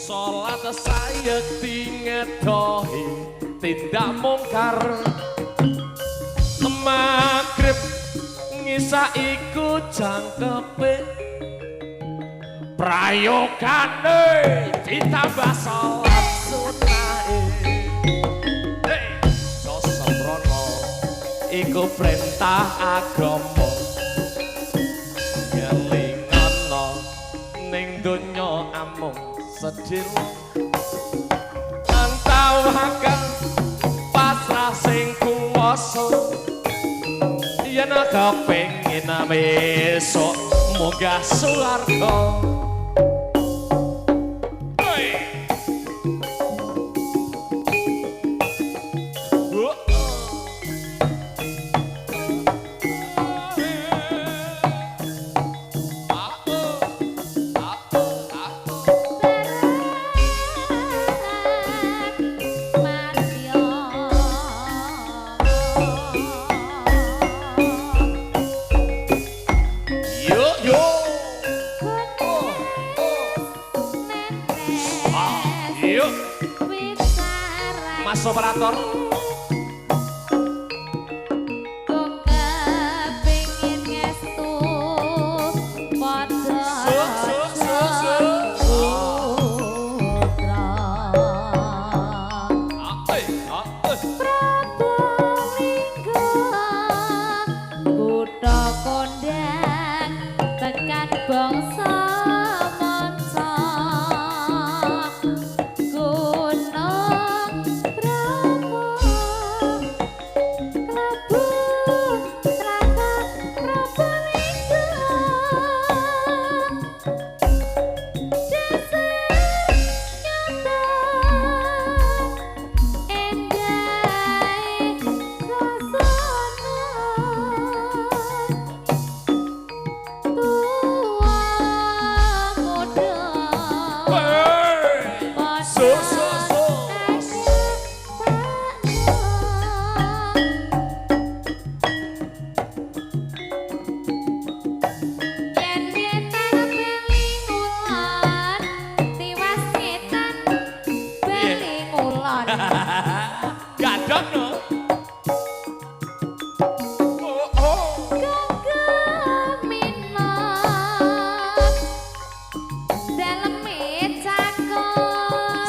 Salat saya tingedohi tindak mungkar magrib ngisa iku jangkepe prayogane ditambah salat sunahe sosrono iku perintah agama ngelingono ning donya amung sedih antawakan pasrah sing kuwasa yen kepengin besok munggah swarga Mas operator kok kepengin ngestu padha Kutha kondang tekan bangsa gadok no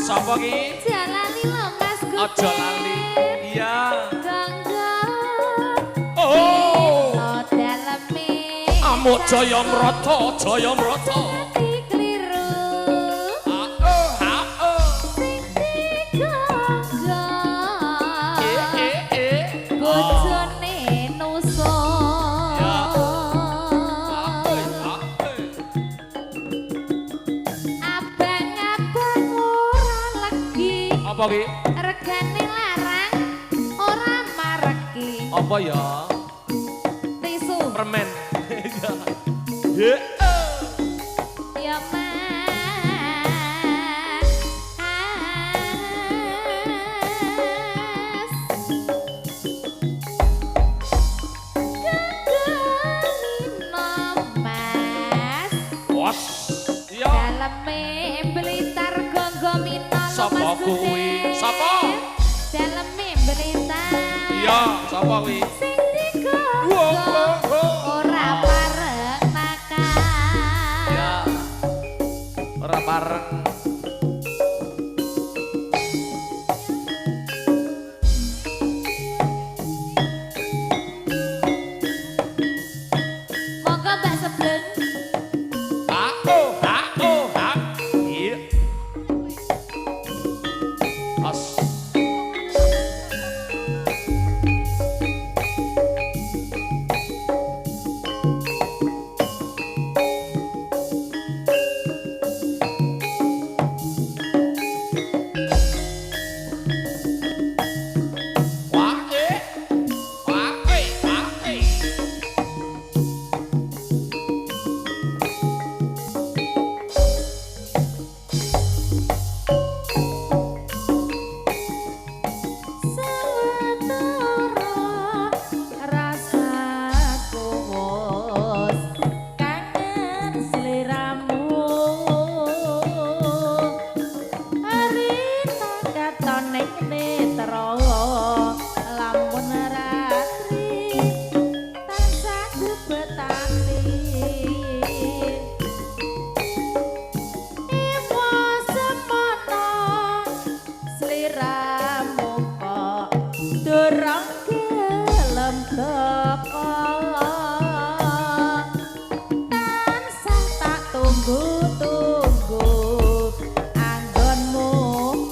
sapa ki jalani lho Mas Gusti aja lali iya oh daleme amuk jaya mrata apa ki? Regane larang ora mareki. Apa ya? Tisu. Permen. Ya Mas. Gagalino Mas. Wos. Iya. Daleme Blitar Gonggomito. Sapa kuwi? Sapa? Daleme Blitar. Iya, sapa kuwi? Sing digogo ora pareng makan. Ya. Ora pareng. Monggo Mbak Sebleng. Iya. As. durung gelem teko tansah tak tunggu-tunggu anggonmu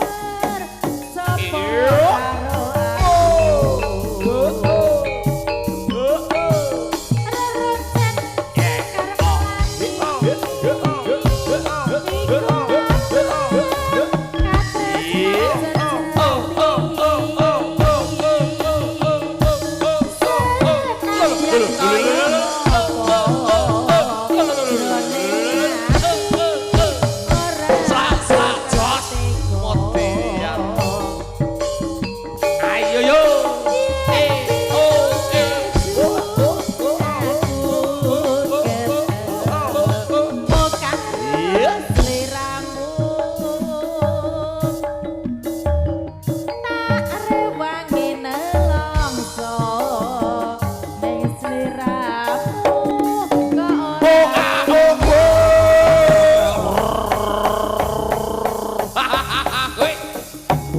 bersapa karo aku rerecen Sak jos motian. Ayo yo.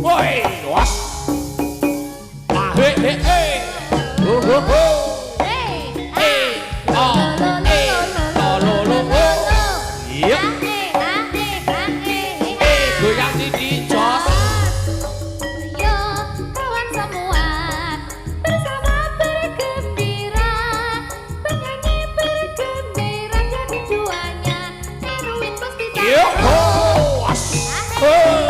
Woi, was. Hey. Iya. Goyang di jos. Yo kawan semua bersama bergembira penyanyi bergembira jadi duanya Erwin pasti Yo, was. Hey,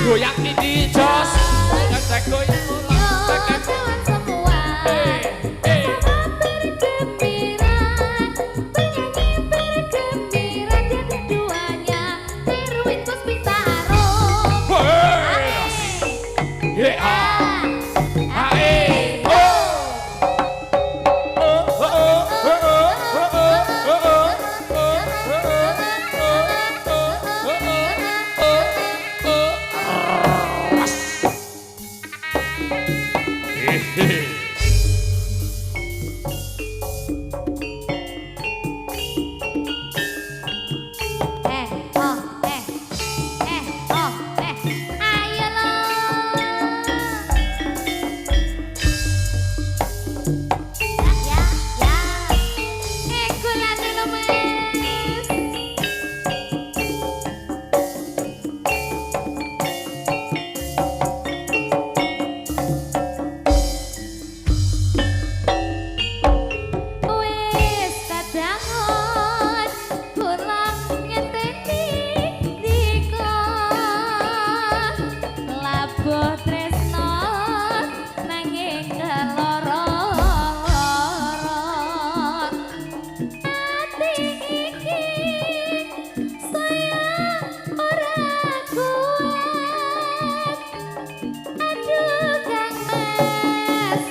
goyang di jos. Ngecek goyang. kawan semua bersama bergembira penyanyi bergembira jadi duanya Erwin Puspitaro. Ayo lo. Ya. Kulane lo Mas. Wis kadangon kula ngenteni dikon labuh tresno nanging keloro-loro ati iki saya ora kuat aduh Kang Mas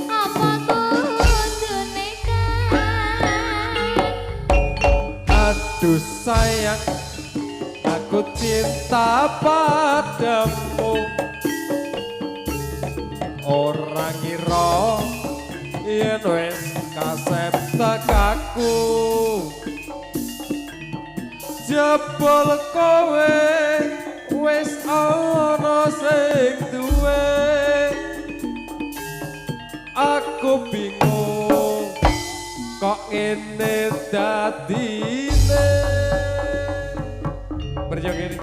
apa kudu nekat. Aduh sayang, aku cinta padamu. Ora ngira yen wis kasep tekaku. Jebul kowe wis ana sing duwe. Aku bingung kok ngene dadine. Berjong ini.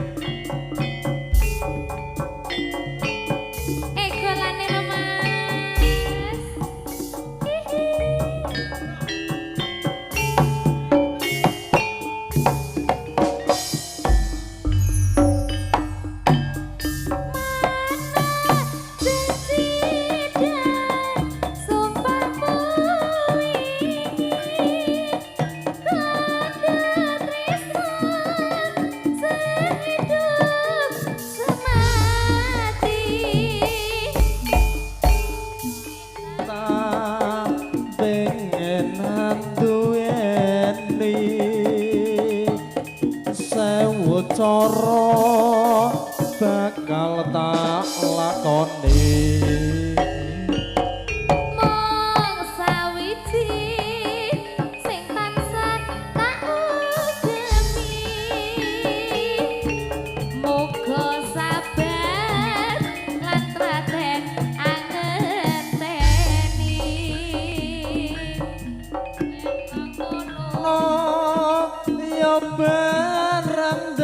Kulane lo Mas. Sumpahmu wingi kandha tresno sewu cara bakal tak lakoni mong sawiji sing tansah tak ugemi muga sabar lan traten angenteni yen ngono ya barang